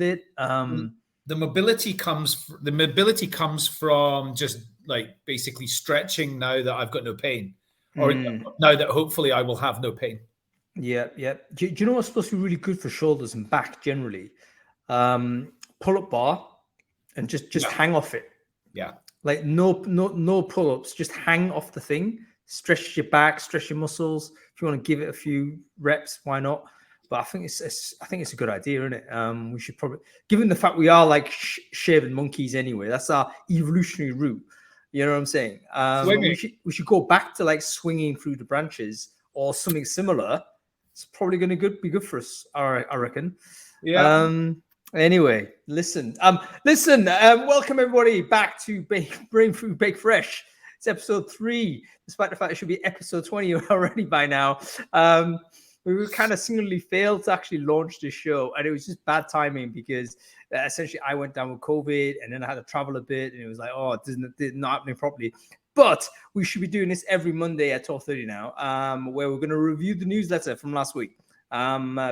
it. The mobility comes from just like basically stretching now that I've got no pain, or now that hopefully I will have no pain. Yeah. Do you know what's supposed to be really good for shoulders and back generally? Pull-up bar and just hang off it. Yeah. Like no pull-ups, just hang off the thing, stretch your back, stretch your muscles. If you want to give it a few reps, why not? But I think it's a good idea, isn't it? We should probably, given the fact we are like shaving monkeys anyway, that's our evolutionary route. You know what I'm saying? We should go back to like swinging through the branches or something similar. It's probably going to be good for us, I reckon. Yeah. Anyway, listen. Welcome everybody back to Brainfood Bake Fresh. It's episode 3, despite the fact it should be episode 20 already by now. We were kind of singularly failed to actually launch this show, and it was just bad timing because essentially I went down with COVID, and then I had to travel a bit, and it was like, it's not happening properly. But we should be doing this every Monday at 12:30 now, where we're going to review the newsletter from last week,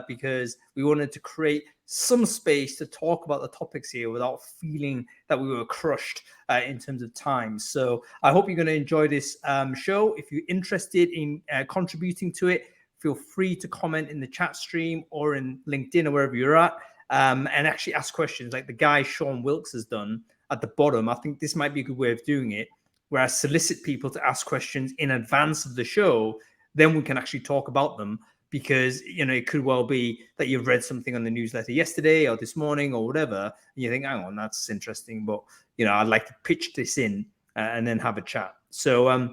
because we wanted to create some space to talk about the topics here without feeling that we were crushed in terms of time. So I hope you're going to enjoy this show. If you're interested in contributing to it, feel free to comment in the chat stream or in LinkedIn or wherever you're at, and actually ask questions like the guy Sean Wilkes has done at the bottom. I think this might be a good way of doing it, where I solicit people to ask questions in advance of the show. Then we can actually talk about them, because, you know, it could well be that you've read something on the newsletter yesterday or this morning or whatever, and you think, hang on, that's interesting, but, you know, I'd like to pitch this in and then have a chat. So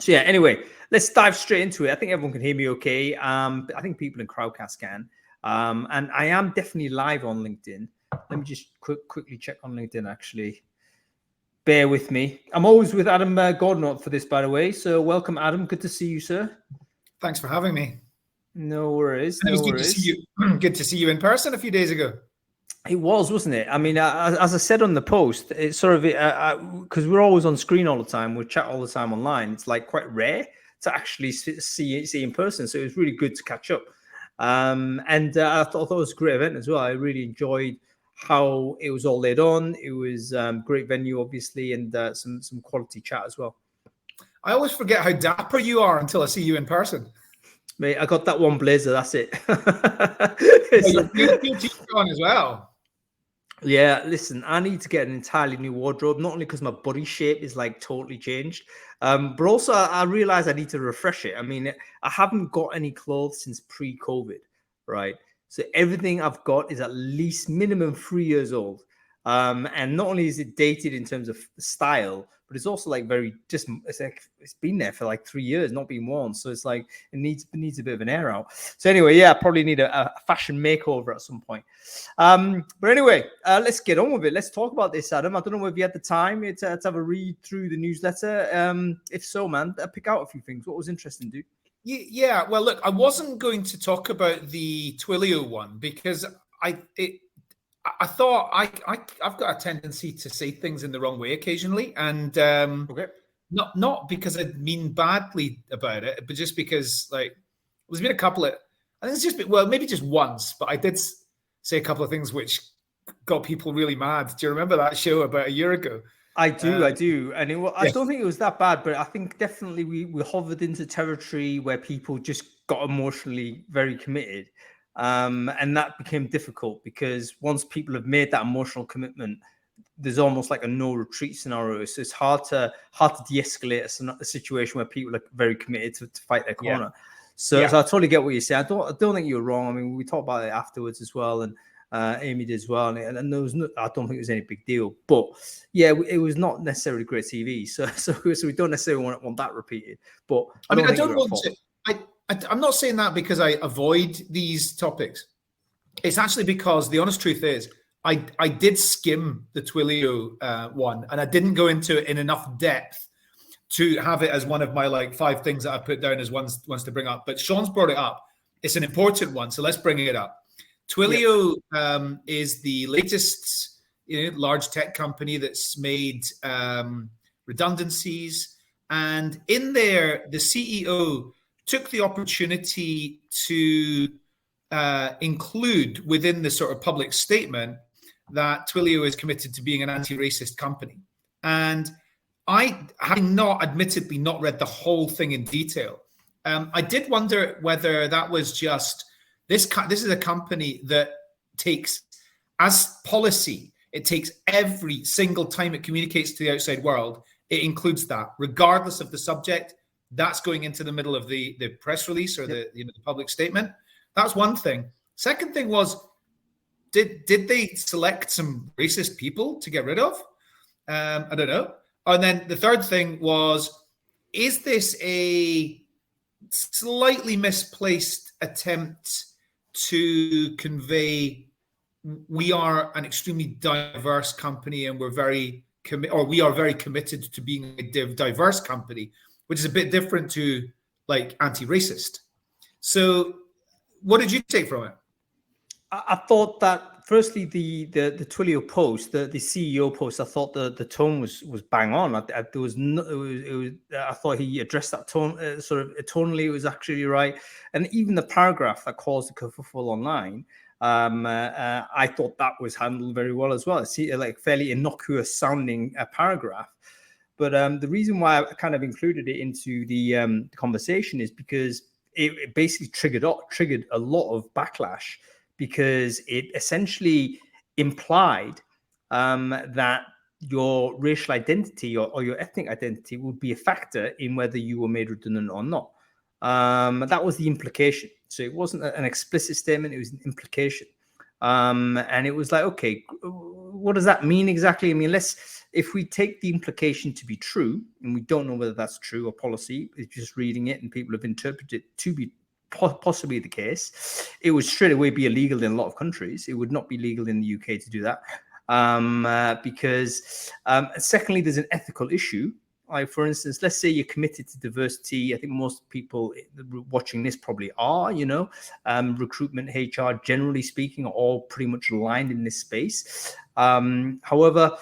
yeah, anyway, let's dive straight into it. I think everyone can hear me okay. I think people in Crowdcast can. And I am definitely live on LinkedIn. Let me just quickly check on LinkedIn, actually. Bear with me. I'm always with Adam Gordon for this, by the way. So welcome, Adam. Good to see you, sir. Thanks for having me. No worries. It was good to see you. Good to see you in person a few days ago. It was, wasn't it? I mean, as I said on the post, it's sort of because we're always on screen all the time. We chat all the time online. It's like quite rare to actually see in person. So it was really good to catch up. And I thought it was a great event as well. I really enjoyed how it was all laid on. It was great venue, obviously, and some quality chat as well. I always forget how dapper you are until I see you in person. Mate, I got that one blazer. That's it. Your t-shirt on as well. Yeah, listen, I need to get an entirely new wardrobe, not only because my body shape is like totally changed, but also I realize I need to refresh it. I mean, I haven't got any clothes since pre-COVID, right? So everything I've got is at least minimum 3 years old. And not only is it dated in terms of style, but it's also like it's been there for like 3 years, not being worn. So it's like it needs a bit of an air out. So anyway, yeah, I probably need a fashion makeover at some point. But anyway, let's get on with it. Let's talk about this, Adam. I don't know if you had the time to have a read through the newsletter. If so, man, pick out a few things. What was interesting, dude? Yeah. Well, look, I wasn't going to talk about the Twilio one because I thought I've got a tendency to say things in the wrong way occasionally, and okay. Not because I mean badly about it, but just because like there's been a couple of, I think it's just been, well, maybe just once, but I did say a couple of things which got people really mad. Do you remember that show about a year ago? I do, and I don't think it was that bad, but I think definitely we hovered into territory where people just got emotionally very committed. And that became difficult because once people have made that emotional commitment, there's almost like a no retreat scenario. So it's hard to de-escalate a situation where people are very committed to fight their corner. Yeah. So I totally get what you say. I don't think you're wrong. I mean, we talked about it afterwards as well, and Amy did as well. And there was I don't think it was any big deal. But yeah, it was not necessarily great TV. So we don't necessarily want that repeated. But I'm not saying that because I avoid these topics. It's actually because the honest truth is I did skim the Twilio one, and I didn't go into it in enough depth to have it as one of my like 5 things that I put down as ones to bring up. But Sean's brought it up. It's an important one, so let's bring it up. Twilio is the latest large tech company that's made redundancies. And in there, the CEO took the opportunity to include within the sort of public statement that Twilio is committed to being an anti-racist company. And I, having admittedly not read the whole thing in detail, I did wonder whether that was just this is a company that takes as policy, it takes every single time it communicates to the outside world, it includes that, regardless of the subject. That's going into the middle of the press release or the public statement. That's one thing. Second thing was, did they select some racist people to get rid of? I don't know. And then the third thing was, is this a slightly misplaced attempt to convey we are an extremely diverse company and we are very committed to being a diverse company, which is a bit different to like anti-racist. So what did you take from it? I thought that firstly the Twilio post, the CEO post, I thought the tone was bang on. I thought he addressed that tone sort of tonally. It was actually right, and even the paragraph that caused the kerfuffle online, I thought that was handled very well as well. It's like fairly innocuous sounding paragraph, but the reason why I kind of included it into the conversation is because it basically triggered a lot of backlash, because it essentially implied that your racial identity or your ethnic identity would be a factor in whether you were made redundant or not. That was the implication. So it wasn't an explicit statement, it was an implication. And it was like, okay, what does that mean exactly? I mean, if we take the implication to be true, and we don't know whether that's true or policy, it's just reading it and people have interpreted it to be possibly the case, it would straight away be illegal in a lot of countries. It would not be legal in the UK to do that, because secondly, there's an ethical issue. Like, for instance, let's say you're committed to diversity. I think most people watching this probably are, recruitment, HR, generally speaking, are all pretty much aligned in this space. However,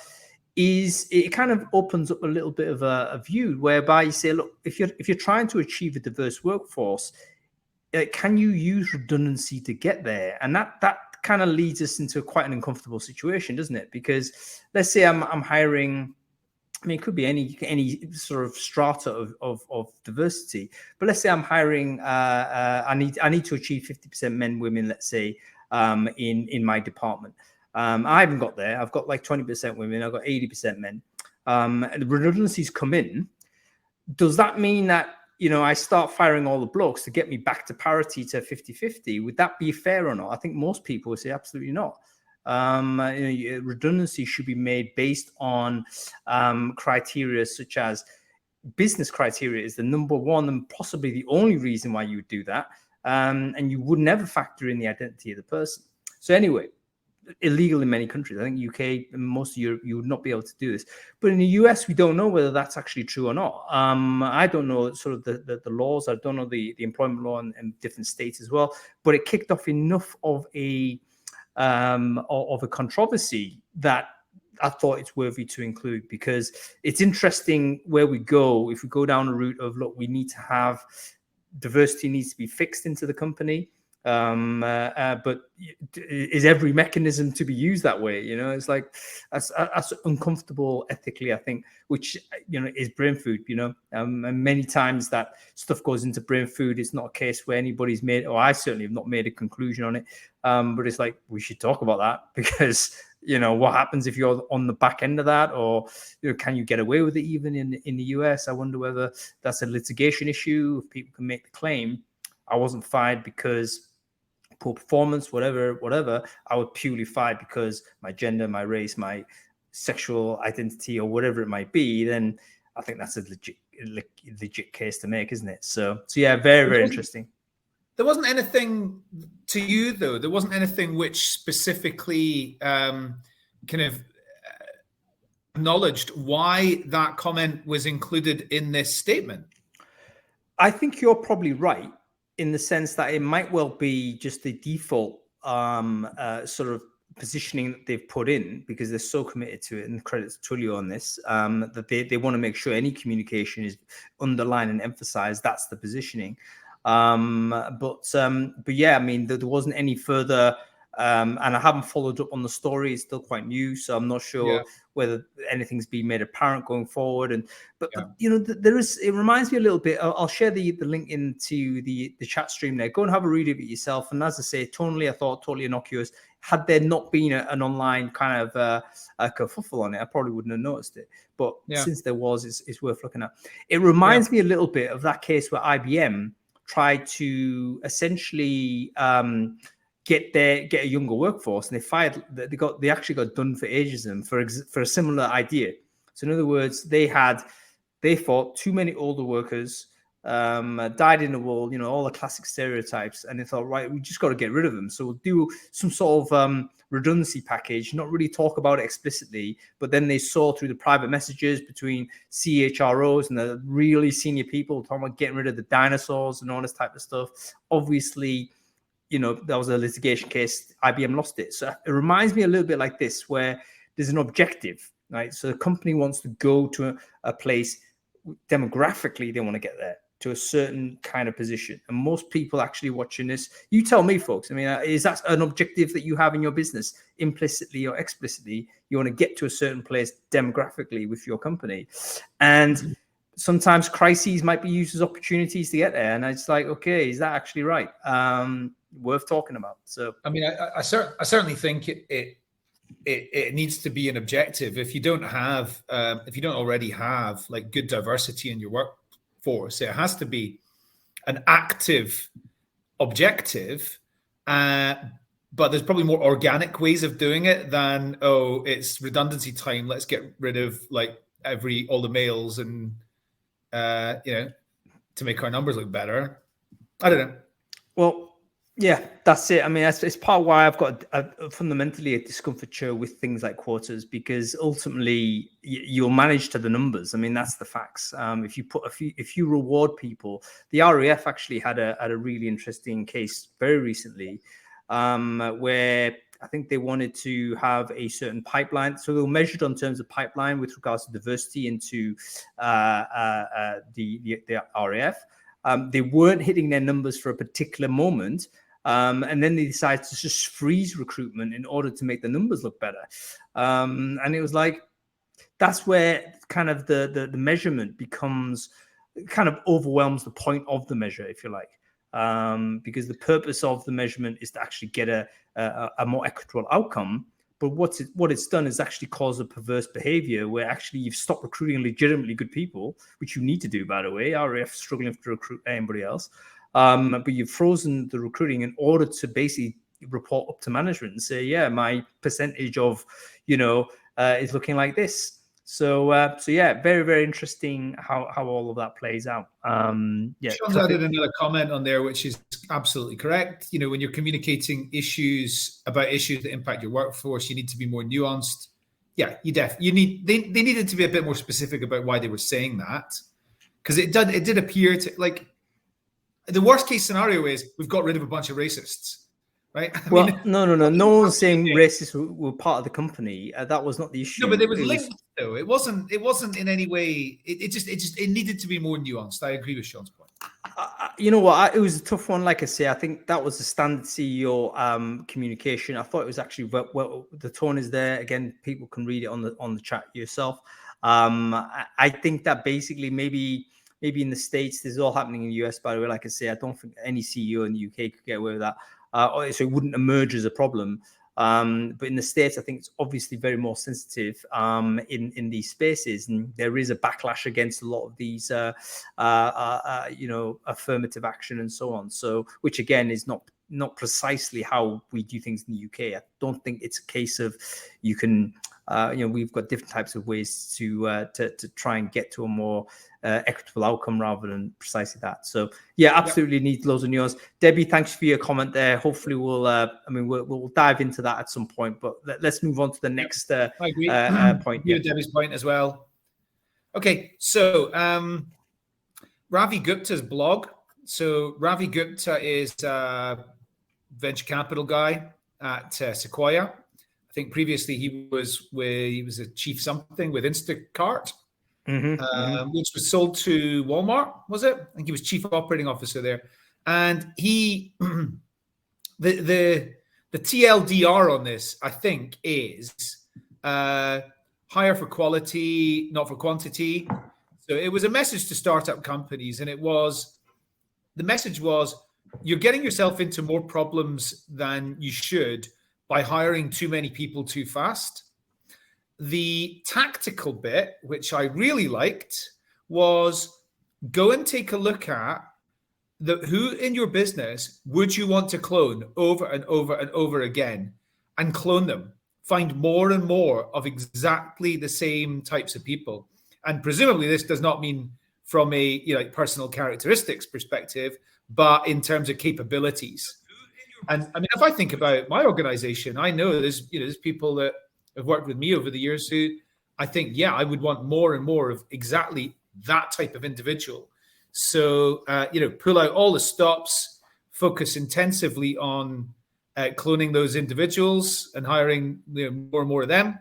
it kind of opens up a little bit of a view whereby you say, look, if you're trying to achieve a diverse workforce, can you use redundancy to get there? And that kind of leads us into quite an uncomfortable situation, doesn't it? Because let's say I'm hiring, I mean, it could be any sort of strata of diversity, but let's say I'm hiring, I need to achieve 50% men, women, let's say, in my department. I haven't got there. I've got like 20% women. I've got 80% men. The redundancies come in. Does that mean that, I start firing all the blokes to get me back to parity to 50-50? Would that be fair or not? I think most people would say absolutely not. Redundancy should be made based on criteria such as business criteria is the number one and possibly the only reason why you would do that. And you would never factor in the identity of the person. So anyway, illegal in many countries. I think UK and most of Europe, you would not be able to do this. But in the US, we don't know whether that's actually true or not. I don't know sort of the laws. I don't know the employment law in different states as well. But it kicked off enough of a controversy that I thought it's worthy to include, because it's interesting where we go. If we go down a route of, look, we need to have diversity needs to be fixed into the company. But is every mechanism to be used that way? It's like that's uncomfortable ethically, I think, which is brain food. And many times that stuff goes into brain food. It's not a case where anybody's made, or I certainly have not made a conclusion on it. But it's like we should talk about that, because what happens if you're on the back end of that, or can you get away with it even in the US? I wonder whether that's a litigation issue. If people can make the claim, I wasn't fired because poor performance, whatever, I would purely fight because my gender, my race, my sexual identity, or whatever it might be, then I think that's a legit case to make, isn't it? So yeah, very, very interesting. There wasn't anything to you, though. There wasn't anything which specifically kind of acknowledged why that comment was included in this statement. I think you're probably right, in the sense that it might well be just the default sort of positioning that they've put in, because they're so committed to it, and credit to Twilio on this, that they want to make sure any communication is underlined and emphasized. That's the positioning. But yeah, I mean, there wasn't any further. And I haven't followed up on the story. It's still quite new, so I'm not sure whether anything's been made apparent going forward. But you know, there is. It reminds me a little bit. I'll share the link into the chat stream there. Go and have a read of it yourself. And as I say, totally, I thought totally innocuous. Had there not been an online kind of a kerfuffle on it, I probably wouldn't have noticed it. But since there was, it's worth looking at. It reminds me a little bit of that case where IBM tried to essentially get a younger workforce, and they actually got done for ageism for a similar idea. So in other words, they thought too many older workers died in the world, you know, all the classic stereotypes, and they thought, right, we just got to get rid of them. So we'll do some sort of redundancy package, not really talk about it explicitly, but then they saw through the private messages between CHROs and the really senior people talking about getting rid of the dinosaurs and all this type of stuff. Obviously, you know, that was a litigation case. IBM lost it. So it reminds me a little bit like this, where there's an objective, right? So the company wants to go to a place demographically, they want to get there to a certain kind of position. And most people actually watching this, you tell me, folks, I mean, is that an objective that you have in your business, implicitly or explicitly? You want to get to a certain place demographically with your company. And sometimes crises might be used as opportunities to get there. And it's like, okay, is that actually right? Worth talking about. So, I mean, I certainly think it needs to be an objective. If you don't already have like good diversity in your workforce, it has to be an active objective. But there's probably more organic ways of doing it than, oh, it's redundancy time, let's get rid of like all the males and you know, to make our numbers look better. I don't know. Well, yeah, that's it. I mean, it's part of why I've got fundamentally a discomfiture with things like quotas, because ultimately you'll manage to the numbers. I mean, that's the facts. If you reward people, the RAF actually had a really interesting case very recently, where I think they wanted to have a certain pipeline. So they were measured on terms of pipeline with regards to diversity into the RAF. They weren't hitting their numbers for a particular moment. And then they decided to just freeze recruitment in order to make the numbers look better. And it was like, that's where kind of the measurement becomes kind of overwhelms the point of the measure, if you like. Because the purpose of the measurement is to actually get a more equitable outcome. But what it's done is actually cause a perverse behavior where actually you've stopped recruiting legitimately good people, which you need to do, by the way. RAF struggling to recruit anybody else. But you've frozen the recruiting in order to basically report up to management and say, yeah, my percentage of, you know, is looking like this. So yeah, very, very interesting how all of that plays out. Sean's added another comment on there, which is absolutely correct. You know, when you're communicating issues that impact your workforce, you need to be more nuanced. Yeah, they needed to be a bit more specific about why they were saying that, because it did appear to, like, the worst case scenario is we've got rid of a bunch of racists. Right? No one's saying racists were part of the company. That was not the issue. No, but it was linked though. It wasn't in any way. It needed to be more nuanced. I agree with Sean's point. You know what? It was a tough one. Like I say, I think that was the standard CEO communication. I thought it was actually well. The tone is there. Again, people can read it on the chat yourself. I think that basically maybe in the States, this is all happening in the US. By the way, like I say, I don't think any CEO in the UK could get away with that. So it wouldn't emerge as a problem. But in the States, I think it's obviously very more sensitive in these spaces. And there is a backlash against a lot of these, affirmative action and so on. So, which again is not precisely how we do things in the UK. I don't think it's a case of you can, we've got different types of ways to try and get to a more equitable outcome rather than precisely that. So yeah, absolutely need loads of nuance. Debbie, thanks for your comment there. Hopefully we'll dive into that at some point, but let's move on to the next point. Yeah, Debbie's point as well. Okay, so Ravi Gupta's blog. So Ravi Gupta is a venture capital guy at Sequoia. I think previously he was a chief something with Instacart, which was sold to Walmart, was it? I think he was chief operating officer there. And he, the TLDR on this, I think, is hire for quality, not for quantity. So it was a message to startup companies, and the message was, you're getting yourself into more problems than you should by hiring too many people too fast. The tactical bit, which I really liked, was go and take a look at who in your business would you want to clone over and over and over again, and clone them. Find more and more of exactly the same types of people. And presumably this does not mean from a personal characteristics perspective, but in terms of capabilities. And I mean, if I think about my organization, I know there's people that have worked with me over the years who I think, I would want more and more of exactly that type of individual. So, pull out all the stops, focus intensively on cloning those individuals and hiring more and more of them.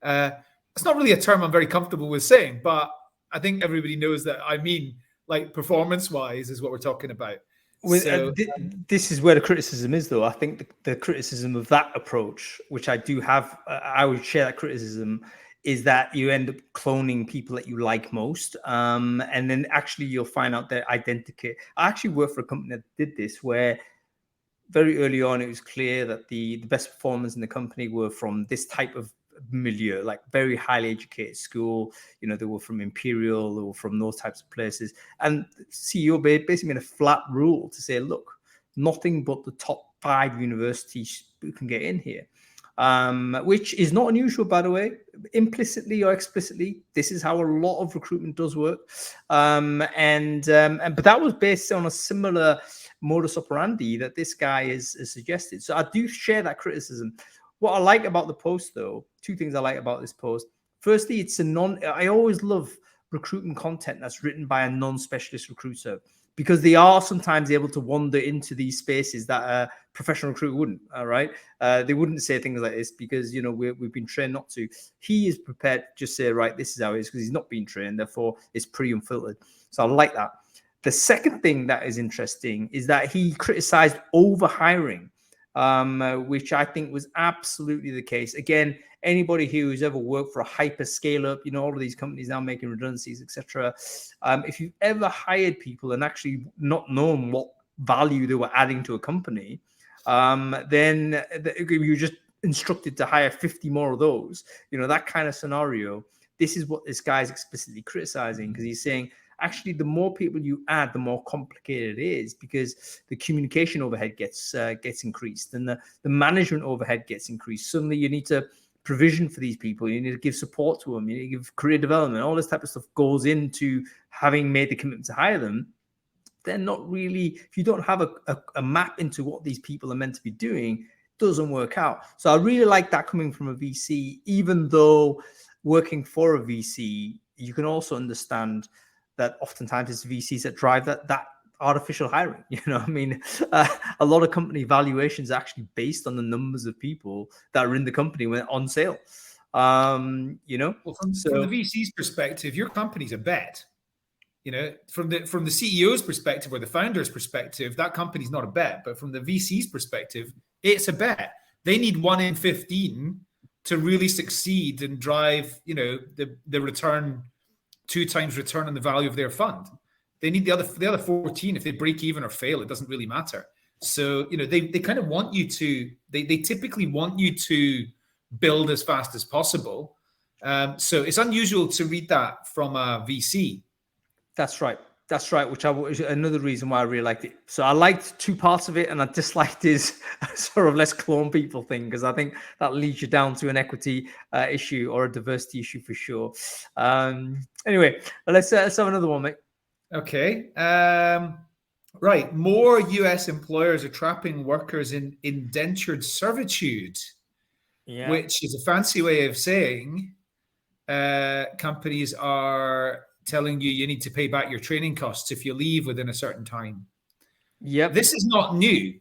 It's not really a term I'm very comfortable with saying, but I think everybody knows that I mean, like, performance-wise is what we're talking about. This is where the criticism is, though. I think the criticism of that approach, which I do have, I would share that criticism, is that you end up cloning people that you like most. And then actually you'll find out their identity. I actually worked for a company that did this, where very early on it was clear that the best performers in the company were from this type of milieu, like very highly educated school. They were from Imperial, they were from those types of places. And CEO basically made a flat rule to say, look, nothing but the top 5 universities who can get in here. Which is not unusual, by the way, implicitly or explicitly. This is how a lot of recruitment does work. But that was based on a similar modus operandi that this guy has suggested. So I do share that criticism. What I like about the post, though, 2 things I like about this post. Firstly, I always love recruitment content that's written by a non-specialist recruiter, because they are sometimes able to wander into these spaces that a professional recruiter wouldn't. All right. They wouldn't say things like this because, we've been trained not to. He is prepared to just say, right, this is how it is, because he's not been trained. Therefore, it's pretty unfiltered. So I like that. The second thing that is interesting is that he criticized overhiring, which I think was absolutely the case. Again, anybody who's ever worked for a hyper scale up, all of these companies now making redundancies, etc. If you've ever hired people and actually not known what value they were adding to a company, then you're just instructed to hire 50 more of those. That kind of scenario. This is what this guy's explicitly criticizing, because he's saying, actually, the more people you add, the more complicated it is, because the communication overhead gets increased, and the management overhead gets increased. Suddenly, you need to provision for these people. You need to give support to them. You need to give career development. All this type of stuff goes into having made the commitment to hire them. They're not really, if you don't have a map into what these people are meant to be doing, it doesn't work out. So I really like that coming from a VC, even though working for a VC, you can also understand that oftentimes it's VCs that drive that artificial hiring. A lot of company valuations are actually based on the numbers of people that are in the company when on sale. From the VC's perspective, your company's a bet. From the CEO's perspective or the founder's perspective, that company's not a bet. But from the VC's perspective, it's a bet. They need 1 in 15 to really succeed and drive, the return, 2 times return on the value of their fund. They need the other 14. If they break even or fail, it doesn't really matter. So, they kind of want you to, they typically want you to build as fast as possible. So it's unusual to read that from a VC. That's right. Which another reason why I really liked it. So I liked 2 parts of it, and I disliked his sort of let's clone people thing, because I think that leads you down to an equity issue or a diversity issue for sure. Anyway, let's have another one, mate. Okay. Right. More US employers are trapping workers in indentured servitude, which is a fancy way of saying companies are telling you need to pay back your training costs if you leave within a certain time. Yep. This is not new.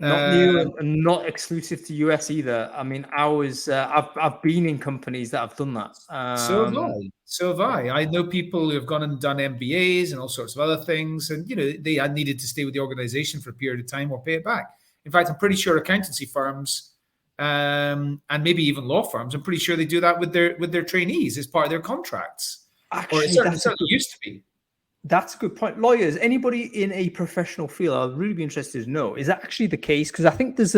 Not new and not exclusive to US either. I mean, I've been in companies that have done that. So have I. So have I. I know people who have gone and done MBAs and all sorts of other things, and they had needed to stay with the organization for a period of time or pay it back. In fact, I'm pretty sure accountancy firms and maybe even law firms, I'm pretty sure they do that with their trainees as part of their contracts. Actually, or it certainly used to be. That's a good point. Lawyers, anybody in a professional field, I'd really be interested to know, is that actually the case? Because I think there's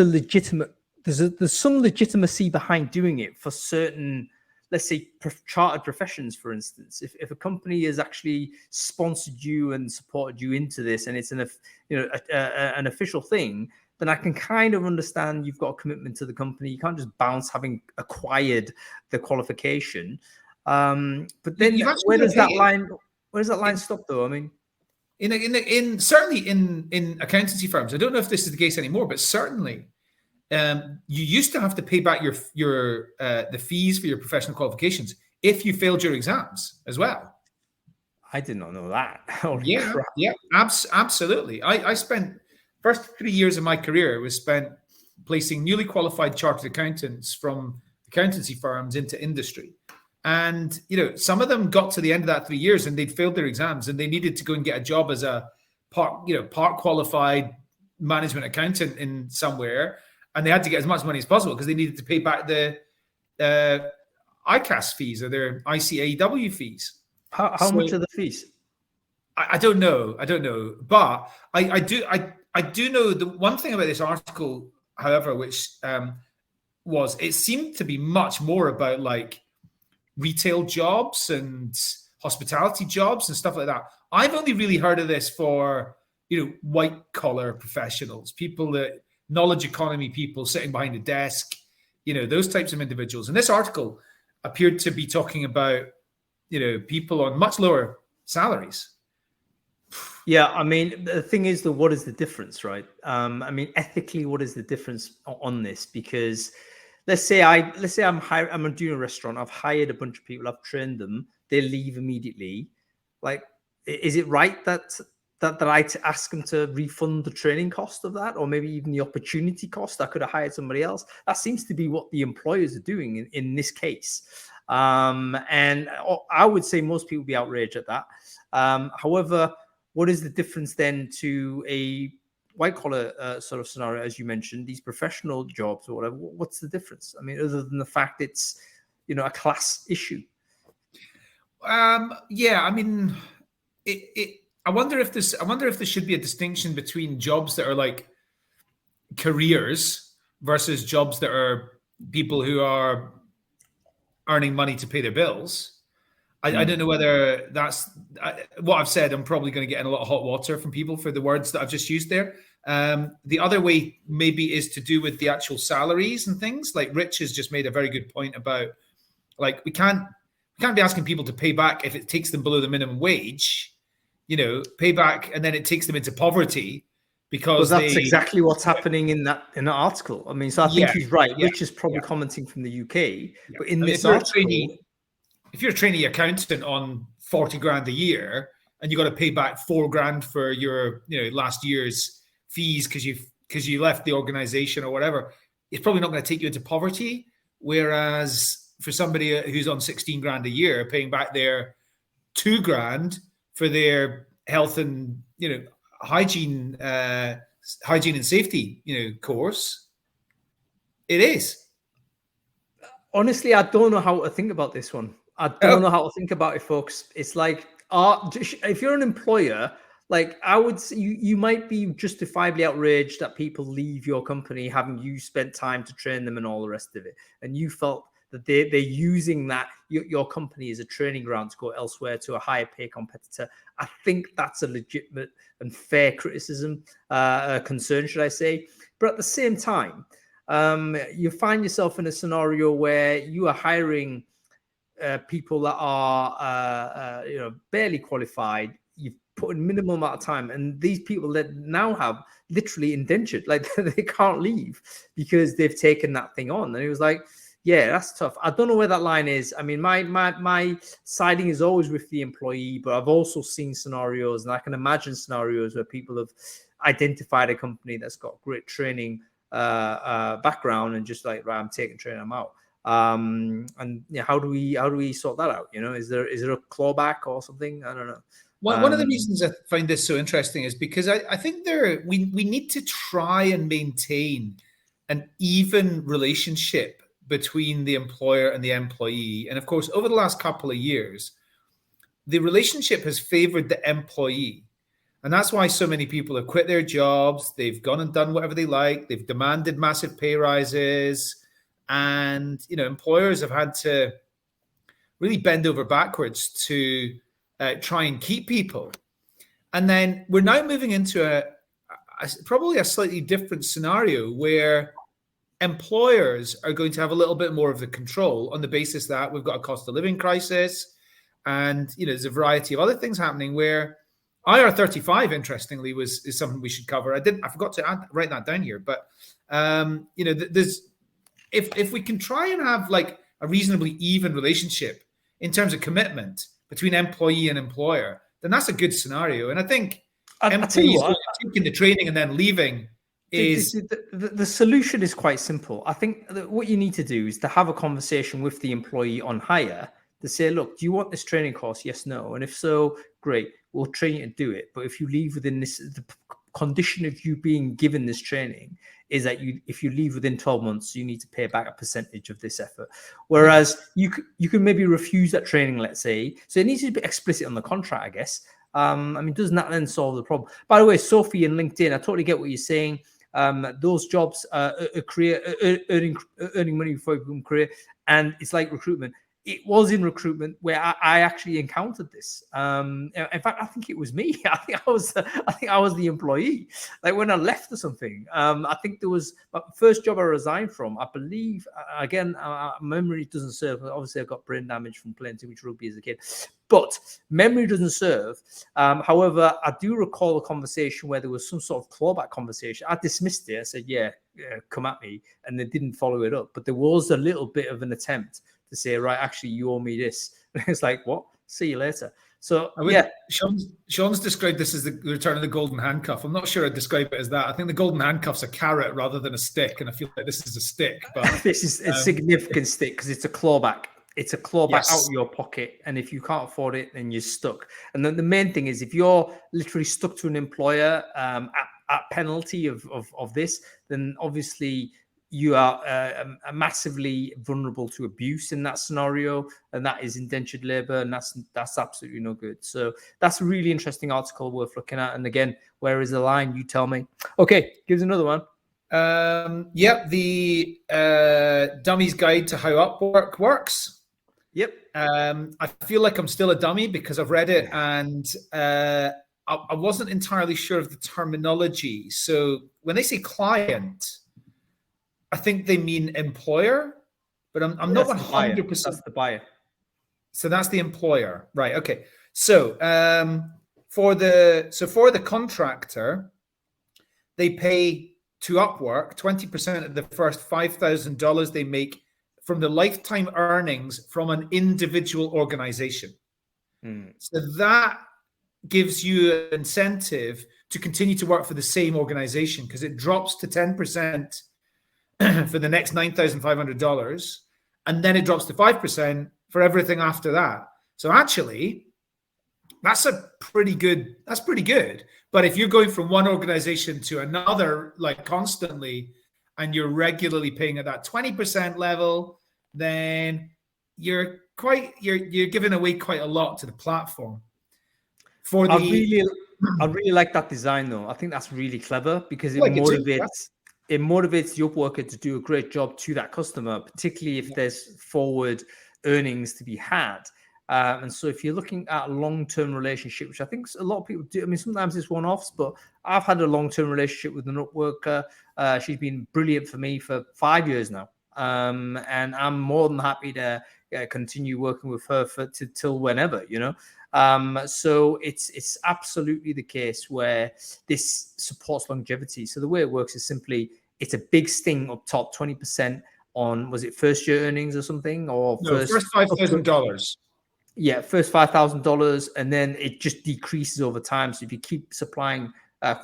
some legitimacy behind doing it for certain, let's say, chartered professions, for instance. If a company has actually sponsored you and supported you into this, and it's an official thing, then I can kind of understand you've got a commitment to the company. You can't just bounce having acquired the qualification. But then where does that line stop, though? I mean, certainly in accountancy firms, I don't know if this is the case anymore, but certainly you used to have to pay back the fees for your professional qualifications if you failed your exams as well. I did not know that. Absolutely. I spent first 3 years of my career was spent placing newly qualified chartered accountants from accountancy firms into industry. And, some of them got to the end of that 3 years and they'd failed their exams and they needed to go and get a job as a part qualified management accountant in somewhere. And they had to get as much money as possible because they needed to pay back the ICAS fees or their ICAEW fees. How much are the fees? I don't know. But I do know the one thing about this article, however, which it seemed to be much more about like retail jobs and hospitality jobs and stuff like that. I've only really heard of this for, white collar professionals, people that knowledge economy people sitting behind a desk, those types of individuals. And this article appeared to be talking about, people on much lower salaries. Yeah, I mean, the thing is, what is the difference, right? I mean, ethically, what is the difference on this? Because let's say I'm doing a restaurant. I've hired a bunch of people. I've trained them. They leave immediately. Like, is it right that I ask them to refund the training cost of that, or maybe even the opportunity cost? I could have hired somebody else. That seems to be what the employers are doing in this case. And I would say most people would be outraged at that. However, what is the difference then to a white collar sort of scenario, as you mentioned, these professional jobs or whatever? What's the difference? I mean, other than the fact it's, a class issue. Yeah, I mean, I wonder if there should be a distinction between jobs that are like careers versus jobs that are people who are earning money to pay their bills. I don't know whether that's what I've said. I'm probably going to get in a lot of hot water from people for the words that I've just used there. The other way maybe is to do with the actual salaries and things. Like Rich has just made a very good point about, like, we can't be asking people to pay back if it takes them below the minimum wage, pay back, and then it takes them into poverty because that's exactly what's happening in that article. I mean, so I think he's right. Yeah, Rich is probably commenting from the UK, but in this article. If you're a trainee accountant on 40 grand a year and you got to pay back $4,000 for your, last year's fees because you left the organization or whatever, it's probably not going to take you into poverty. Whereas for somebody who's on 16 grand a year, paying back their $2,000 for their health and, hygiene and safety, course, it is. Honestly, I don't know how to think about this one. I don't know how to think about it, folks. It's like, if you're an employer, like I would say, you might be justifiably outraged that people leave your company having you spent time to train them and all the rest of it. And you felt that they're using that, your company as a training ground to go elsewhere to a higher pay competitor. I think that's a legitimate and fair criticism, concern, should I say. But at the same time, you find yourself in a scenario where you are hiring people that are, barely qualified. You've put in minimal amount of time, and these people that now have literally indentured, like they can't leave because they've taken that thing on. And it was like, yeah, that's tough. I don't know where that line is. I mean, my siding is always with the employee, but I've also seen scenarios, and I can imagine scenarios where people have identified a company that's got great training background and just like, right, I'm taking training, I'm out. And how do we sort that out? Is there a clawback or something? I don't know. One of the reasons I find this so interesting is because I think we need to try and maintain an even relationship between the employer and the employee. And of course, over the last couple of years, the relationship has favored the employee. And that's why so many people have quit their jobs. They've gone and done whatever they like. They've demanded massive pay rises. And, employers have had to really bend over backwards to try and keep people. And then we're now moving into probably a slightly different scenario where employers are going to have a little bit more of the control on the basis that we've got a cost of living crisis. And, there's a variety of other things happening where IR35, interestingly, is something we should cover. I forgot to write that down here. But, there's if we can try and have like a reasonably even relationship in terms of commitment between employee and employer, then that's a good scenario. And I think employees taking the training and then leaving is... The solution is quite simple. I think that what you need to do is to have a conversation with the employee on hire to say, look, do you want this training course? Yes, no. And if so, great, we'll train you to do it. But if you leave within the condition of you being given this training is that if you leave within 12 months, you need to pay back a percentage of this effort. Whereas you can maybe refuse that training, let's say. So it needs to be explicit on the contract, I guess. Doesn't that then solve the problem? By the way, Sophie and LinkedIn, I totally get what you're saying. Those jobs are a career, earning money before you become career. And it's like recruitment. It was in recruitment where I actually encountered this. In fact, I think it was me. I think I was the employee. Like when I left or something. I think there was my first job I resigned from. I believe again, memory doesn't serve. Obviously, I got brain damage from playing too much rugby as a kid, but memory doesn't serve. However, I do recall a conversation where there was some sort of clawback conversation. I dismissed it. I said, "Yeah, come at me," and they didn't follow it up. But there was a little bit of an attempt to say, right, actually, you owe me this. It's like, what? See you later. So, yeah. Sean's described this as the return of the golden handcuff. I'm not sure I'd describe it as that. I think the golden handcuff's a carrot rather than a stick, and I feel like this is a stick. But this is a significant stick because it's a clawback. It's a clawback out of your pocket. And if you can't afford it, then you're stuck. And then the main thing is if you're literally stuck to an employer at penalty of this, then obviously you are massively vulnerable to abuse in that scenario, and that is indentured labor, and that's absolutely no good. So that's a really interesting article worth looking at. And again, where is the line? You tell me. Okay, give us another one. The Dummy's Guide to How UpWork Works. Yep. I feel like I'm still a dummy because I've read it and I wasn't entirely sure of the terminology. So when they say client, I think they mean employer, but I'm not 100%. That's the buyer. So that's the employer, right? Okay. So for the contractor, they pay to UpWork 20% of the first $5,000 they make from the lifetime earnings from an individual organization. So that gives you an incentive to continue to work for the same organization because it drops to 10% for the next $9,500, and then it drops to 5% for everything after that. So actually, that's pretty good. But if you're going from one organization to another, like constantly, and you're regularly paying at that 20% level, then you're giving away quite a lot to the platform. I really like that design though. I think that's really clever because it motivates the UpWorker to do a great job to that customer, particularly if there's forward earnings to be had. And so if you're looking at a long-term relationship, which I think a lot of people do, I mean, sometimes it's one-offs, but I've had a long-term relationship with an UpWorker. She's been brilliant for me for 5 years now. And I'm more than happy to continue working with her till whenever, So it's absolutely the case where this supports longevity. So the way it works is simply, it's a big sting up top, 20% on, was it first year earnings or something? Or first $5,000. Yeah, first $5,000, and then it just decreases over time. So if you keep supplying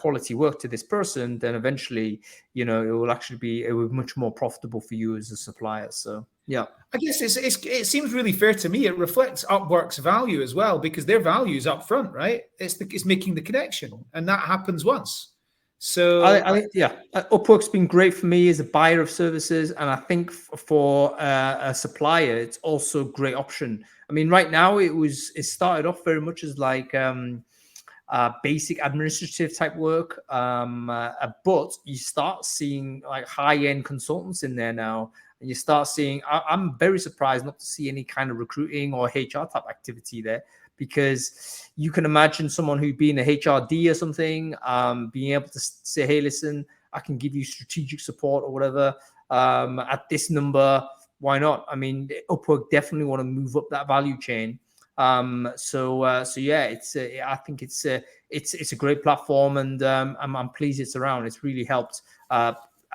quality work to this person, then eventually, it will actually be much more profitable for you as a supplier. So, yeah. I guess it seems really fair to me. It reflects UpWork's value as well, because their value is up front, right? It's making the connection, and that happens once. So UpWork's been great for me as a buyer of services, and I think for a supplier, it's also a great option. I mean, right now it started off very much as like basic administrative type work, but you start seeing like high-end consultants in there now. And you start seeing, I'm very surprised not to see any kind of recruiting or HR type activity there, because you can imagine someone who'd be in a HRD or something, being able to say, hey, listen, I can give you strategic support or whatever at this number. Why not? I mean, UpWork definitely want to move up that value chain. So yeah, I think it's a great platform, and I'm pleased it's around. It's really helped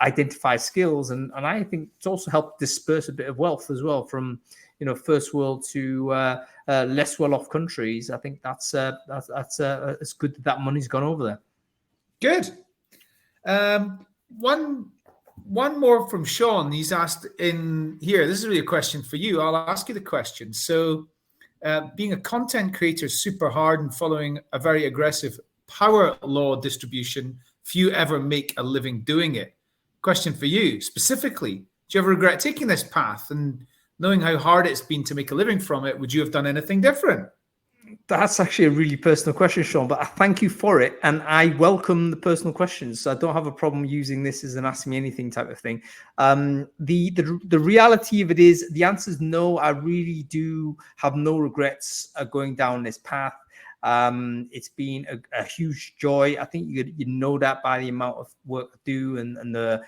identify skills, and I think it's also helped disperse a bit of wealth as well from first world to less well-off countries. I think that's it's good that money's gone over there. Good. One more from Sean. He's asked in here. This is really a question for you. I'll ask you the question. So, being a content creator is super hard and following a very aggressive power law distribution. Few ever make a living doing it. Question for you specifically: do you ever regret taking this path, and knowing how hard it's been to make a living from it, would you have done anything different? That's actually a really personal question, Sean, but I thank you for it, and I welcome the personal questions. So I don't have a problem using this as an ask me anything type of thing. The reality of it is, the answer is no. I really do have no regrets going down this path. It's been a huge joy. I think you know that by the amount of work I do and the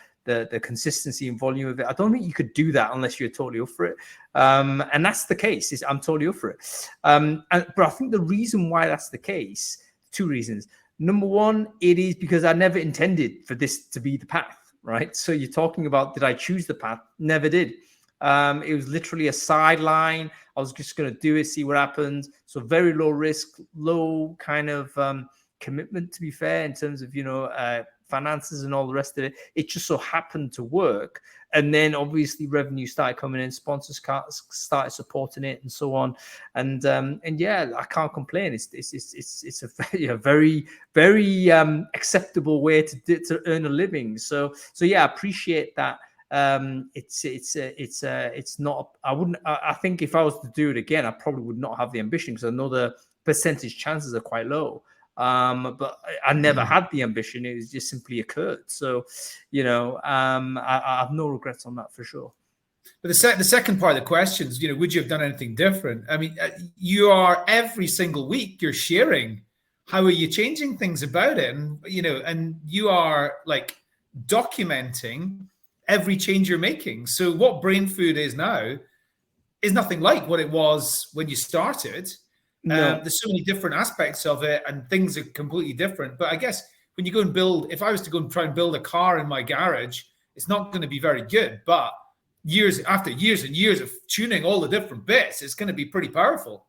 consistency and volume of it. I don't think you could do that unless you're totally up for it. And that's the case. I'm totally up for it. But I think the reason why that's the case, two reasons. Number one, it is because I never intended for this to be the path, right? So you're talking about, did I choose the path? Never did. It was literally a sideline. I was just going to do it, see what happens. So very low risk, low kind of commitment, to be fair, in terms of, finances and all the rest of it. It just so happened to work. And then obviously revenue started coming in, sponsors started supporting it and so on. And yeah, I can't complain. It's a very, very acceptable way to earn a living. So yeah, I appreciate that. It's not, I think if I was to do it again, I probably would not have the ambition, because I know the percentage chances are quite low. But I never had the ambition. It was just simply occurred. So, I have no regrets on that for sure. But the second part of the question is, would you have done anything different? I mean, you are every single week you're sharing. How are you changing things about it? And, and you are like documenting every change you're making. So what Brainfood is now is nothing like what it was when you started. No. There's so many different aspects of it, and things are completely different. But I guess when you go and build, if I was to go and try and build a car in my garage, it's not going to be very good. But years and years of tuning all the different bits, it's going to be pretty powerful.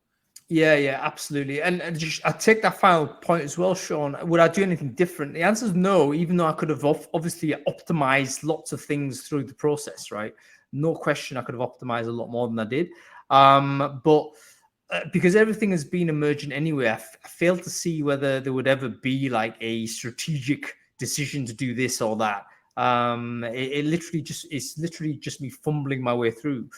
Yeah, absolutely. And I take that final point as well, Sean. Would I do anything different? The answer is no, even though I could have obviously optimized lots of things through the process, right? No question, I could have optimized a lot more than I did. But because everything has been emergent anyway, I failed to see whether there would ever be like a strategic decision to do this or that. It's literally just me fumbling my way through.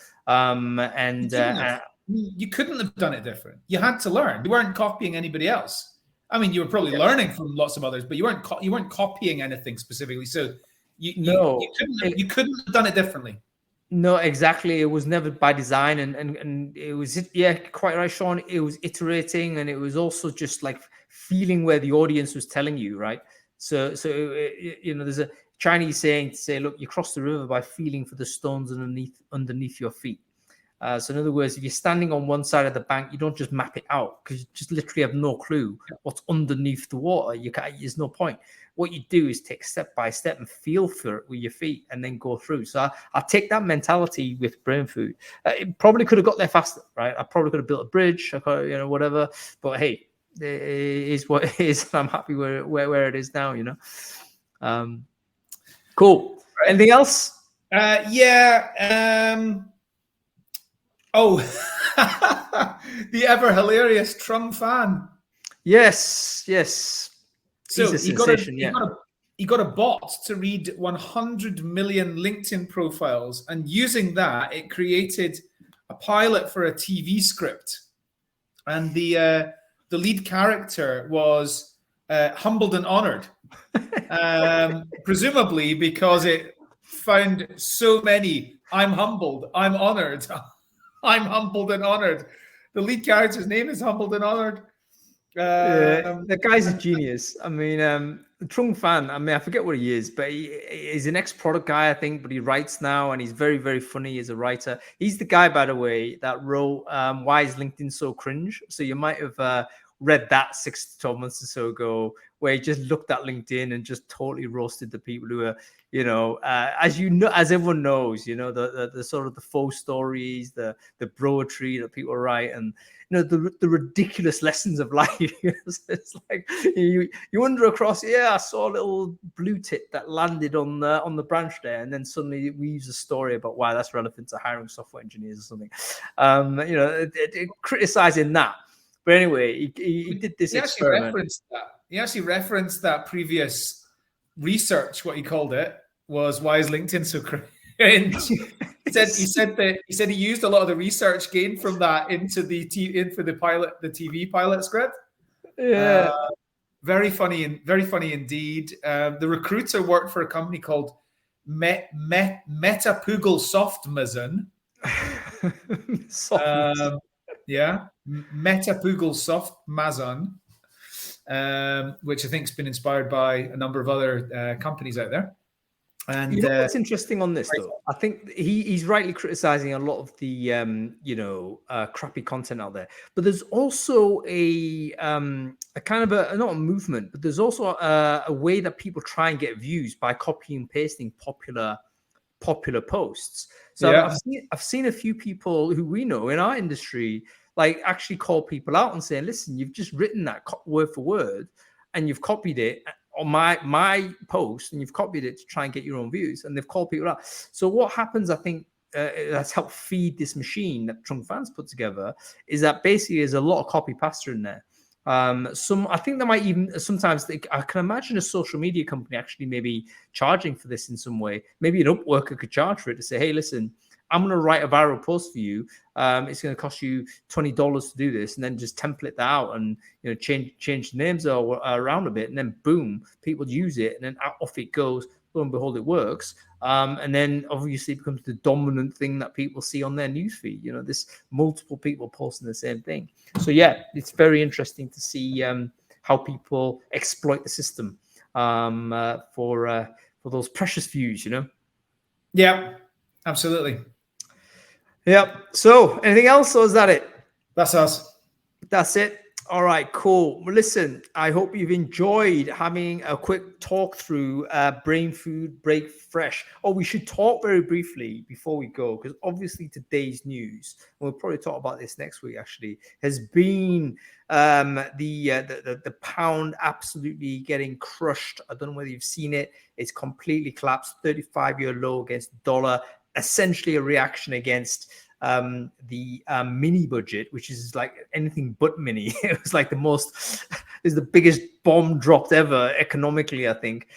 You couldn't have done it different. You had to learn. You weren't copying anybody else. I mean, you were probably learning from lots of others, but you weren't copying anything specifically. So you couldn't have done it differently. No, exactly. It was never by design, and it was, yeah, quite right, Sean. It was iterating, and it was also just like feeling where the audience was telling you, right? So there's a Chinese saying to say, look, you cross the river by feeling for the stones underneath your feet. So in other words, if you're standing on one side of the bank, you don't just map it out, because you just literally have no clue what's underneath the water. There's no point. What you do is take step by step and feel for it with your feet, and then go through. So I take that mentality with Brainfood. It probably could have got there faster, right? I probably could have built a bridge, whatever. But hey, It is what it is. I'm happy where it is now, you know. Cool. Right. Anything else? Oh, the ever hilarious Trump fan. Yes. So he got a bot to read 100 million LinkedIn profiles, and using that, it created a pilot for a TV script. And the lead character was humbled and honored, presumably because it found so many. I'm humbled. I'm honored. I'm humbled and honored. The lead character's name is humbled and honored. The guy's a genius. I mean, Trung Fan, I mean, I forget what he is, but he's an ex-product guy, I think, but he writes now, and he's very, very funny as a writer. He's the guy, by the way, that wrote Why is LinkedIn So Cringe? So you might have read that 6 to 12 months or so ago, where he just looked at LinkedIn and just totally roasted the people who are, you know, as everyone knows, you know, the sort of the faux stories, the broetry that people write, and you know, the ridiculous lessons of life. It's like you wander across. Yeah, I saw a little blue tip that landed on the branch there, and then suddenly it weaves a story about why that's relevant to hiring software engineers or something. You know, criticizing that. But anyway, he did this experiment. He actually referenced that previous research. What he called it was "Why is LinkedIn so cringe?" He said he used a lot of the research gained from that into the TV pilot script. Yeah, very funny indeed. The recruiter worked for a company called Metapoogle Softmazen. Metapoogle Softmazen, which I think has been inspired by a number of other companies out there. And you know what's interesting on this, though? I think he's rightly criticizing a lot of the crappy content out there. But there's also a kind of not a movement, but there's also a way that people try and get views by copying and pasting popular posts. So yeah. I've seen a few people who we know in our industry like actually call people out and saying, listen, you've just written that word for word and you've copied it on my post and you've copied it to try and get your own views, and they've called people out. So what happens, I think, that's helped feed this machine that Trung Fan's put together, is that basically there's a lot of copy pasta in there. I think there might even sometimes I can imagine a social media company actually maybe charging for this in some way. Maybe an UpWorker could charge for it to say, hey, listen, I'm going to write a viral post for you. It's going to cost you $20 to do this, and then just template that out and change the names around a bit, and then boom, people use it, and then off it goes. Lo and behold, it works. And then obviously it becomes the dominant thing that people see on their newsfeed. You know, this multiple people posting the same thing. So yeah, it's very interesting to see how people exploit the system for those precious views. You know. Yeah, absolutely. Yep. So anything else, or is that it? That's us. That's it. All right, cool. Well, listen, I hope you've enjoyed having a quick talk through Brainfood Break Fresh. Oh, we should talk very briefly before we go, because obviously today's news, and we'll probably talk about this next week actually, has been the pound absolutely getting crushed. I don't know whether you've seen it. It's completely collapsed, 35-year low against the dollar, essentially a reaction against the mini budget, which is like anything but mini. It was like the biggest bomb dropped ever economically, I think,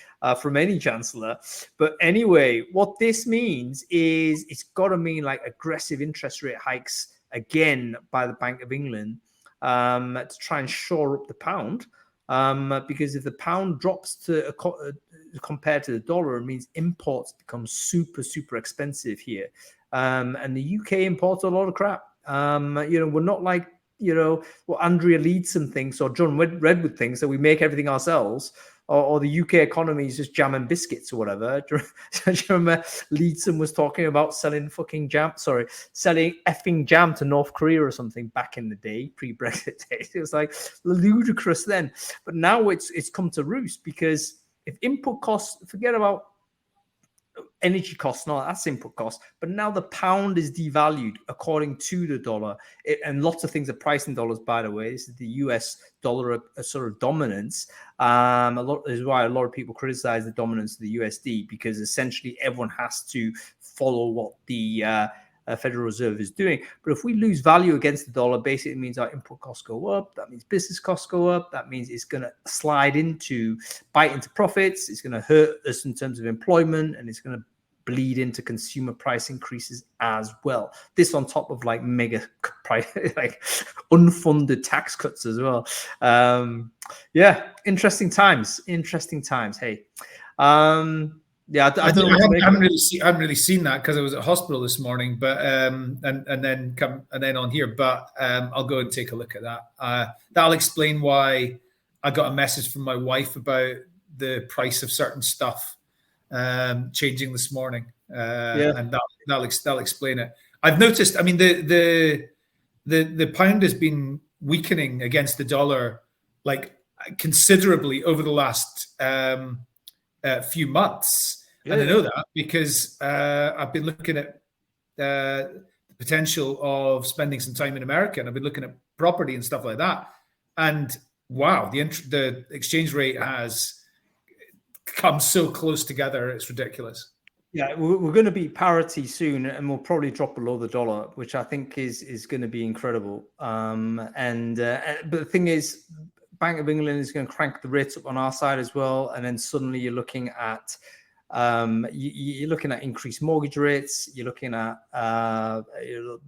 from any chancellor. But anyway, what this means is it's got to mean like aggressive interest rate hikes again by the Bank of England to try and shore up the pound. Because if the pound drops to compared to the dollar, it means imports become super, super expensive here. And the UK imports a lot of crap. We're not like, what Andrea Leadsom thinks or John Redwood thinks, that we make everything ourselves, or the UK economy is just jam and biscuits or whatever. Do you remember Leadsom was talking about selling effing jam to North Korea or something back in the day, pre-Brexit days? It was like ludicrous then. But now it's come to roost, because if input costs, forget about energy costs, no, that's input costs. But now the pound is devalued according to the dollar, and lots of things are priced in dollars. By the way, this is the US dollar a sort of dominance. Is why a lot of people criticize the dominance of the USD, because essentially everyone has to follow what the Federal Reserve is doing. But if we lose value against the dollar, basically it means our input costs go up. That means business costs go up. That means it's going to bite into profits. It's going to hurt us in terms of employment, and it's going to bleed into consumer price increases as well. This on top of like mega price, like unfunded tax cuts as well. Yeah, interesting times. Hey. Yeah, I don't know. I haven't really seen that because I was at hospital this morning, but and then on here. But I'll go and take a look at that. That'll explain why I got a message from my wife about the price of certain stuff changing this morning, and that'll explain it. I've noticed. I mean, the pound has been weakening against the dollar like considerably over the last few months. And I know that because I've been looking at the potential of spending some time in America, and I've been looking at property and stuff like that. And wow, the exchange rate has come so close together; it's ridiculous. Yeah, we're going to be parity soon, and we'll probably drop below the dollar, which I think is going to be incredible. But the thing is, Bank of England is going to crank the rates up on our side as well, and then suddenly you're looking at increased mortgage rates. You're looking at a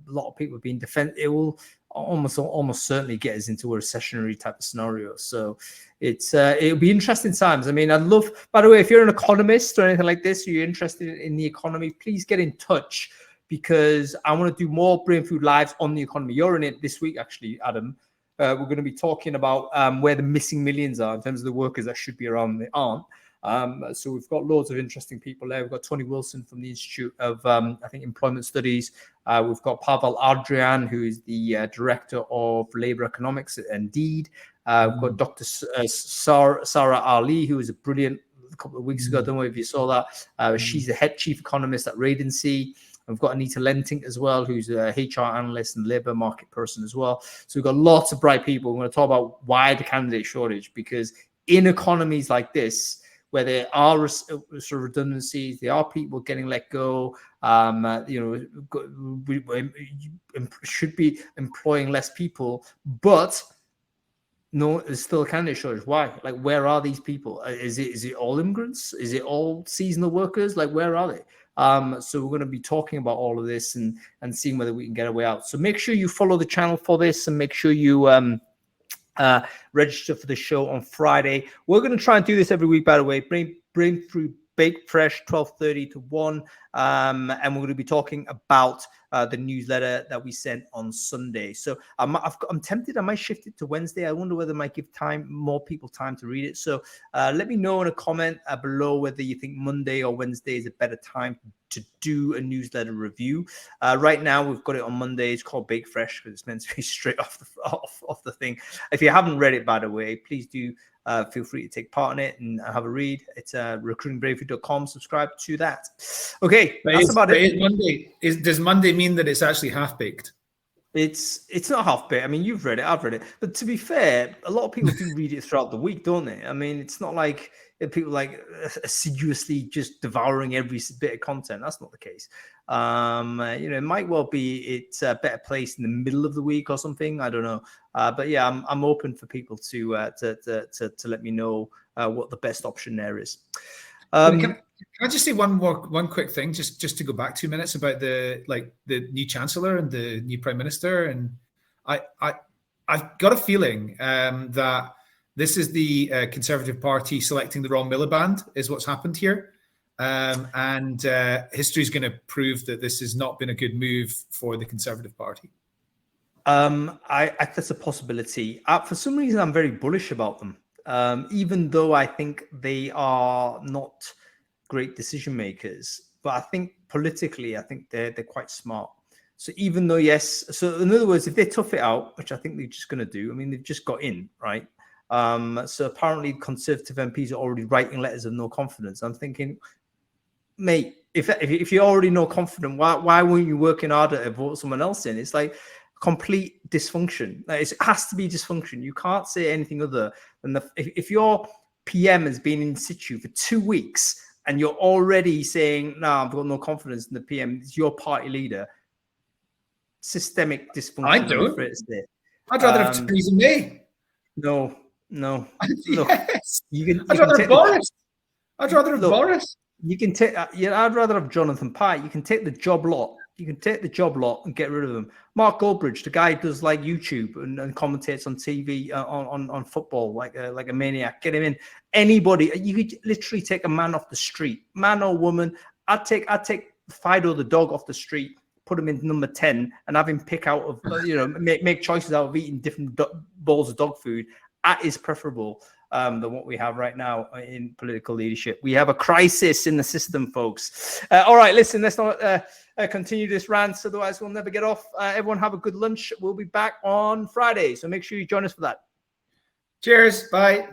lot of people being defended. It will almost certainly get us into a recessionary type of scenario. So it'll be interesting times. I mean, I'd love. By the way, if you're an economist or anything like this, or you're interested in the economy, please get in touch, because I want to do more Brain Food lives on the economy. You're in it this week, actually, Adam. We're going to be talking about where the missing millions are in terms of the workers that should be around and they aren't. So we've got loads of interesting people there. We've got Tony Wilson from the Institute of, I think, Employment Studies. We've got Pavel Adrian, who is the Director of Labor Economics at Indeed. We've got Dr. Sarah Ali, who was a brilliant a couple of weeks ago. I don't know if you saw that. She's the head chief economist at Radancy. We've got Anita Lenting as well, who's a HR analyst and labor market person as well. So we've got lots of bright people. We're going to talk about why the candidate shortage, because in economies like this, where there are sort of redundancies, there are people getting let go. We should be employing less people, but no, there's still a candidate shortage. Why? Like, where are these people? Is it all immigrants? Is it all seasonal workers? Like, where are they? So we're going to be talking about all of this and seeing whether we can get a way out. So make sure you follow the channel for this, and make sure you register for the show on Friday. We're going to try and do this every week, by the way. Brain Food Bake Fresh, 12:30 to 1. And we're going to be talking about the newsletter that we sent on Sunday. So I'm tempted. I might shift it to Wednesday. I wonder whether it might give more people time to read it. So let me know in a comment below whether you think Monday or Wednesday is a better time to do a newsletter review. Right now, we've got it on Monday. It's called Bake Fresh because it's meant to be straight off the thing. If you haven't read it, by the way, please do feel free to take part in it and have a read. It's recruitingbrainfood.com. Subscribe to that. Okay, that's about it. Does Monday mean that it's actually half-baked? It's not half-baked. I mean, you've read it, I've read it. But to be fair, a lot of people do read it throughout the week, don't they? I mean, it's not like people like assiduously just devouring every bit of content. That's not the case. It might well be it's a better place in the middle of the week or something. I don't know. But yeah, I'm open for people to let me know what the best option there is. Can I just say one quick thing, just to go back 2 minutes about the new chancellor and the new prime minister? And I've got a feeling that this is the Conservative Party selecting the wrong Miliband is what's happened here. And history is going to prove that this has not been a good move for the Conservative Party. That's a possibility. For some reason, I'm very bullish about them, even though I think they are not great decision makers. But I think politically, they're quite smart. So even though, so in other words, if they tough it out, which I think they're just going to do, I mean, they've just got in, right? So apparently Conservative MPs are already writing letters of no confidence. I'm thinking, mate, if you're already not confident, why weren't you working harder to vote someone else in? It's like complete dysfunction. Like, it has to be dysfunction. You can't say anything other than if your PM has been in situ for 2 weeks and you're already saying, no, I've got no confidence in the PM, it's your party leader. Systemic dysfunction. I don't. I'd rather have Theresa May. No. Look, Yes. I'd rather have Boris. I'd rather have Boris. You can take. I'd rather have Jonathan Pye. You can take the job lot. You can take the job lot and get rid of them. Mark Goldbridge, the guy who does like YouTube and commentates on TV on football like a maniac. Get him in. Anybody. You could literally take a man off the street, man or woman. I'd take Fido the dog off the street, put him in number 10, and have him pick out of make choices out of eating different bowls of dog food. That is preferable than what we have right now in political leadership. We have a crisis in the system, folks. All right, listen, let's not continue this rant, otherwise we'll never get off. Everyone have a good lunch. We'll be back on Friday, so make sure you join us for that. Cheers. Bye.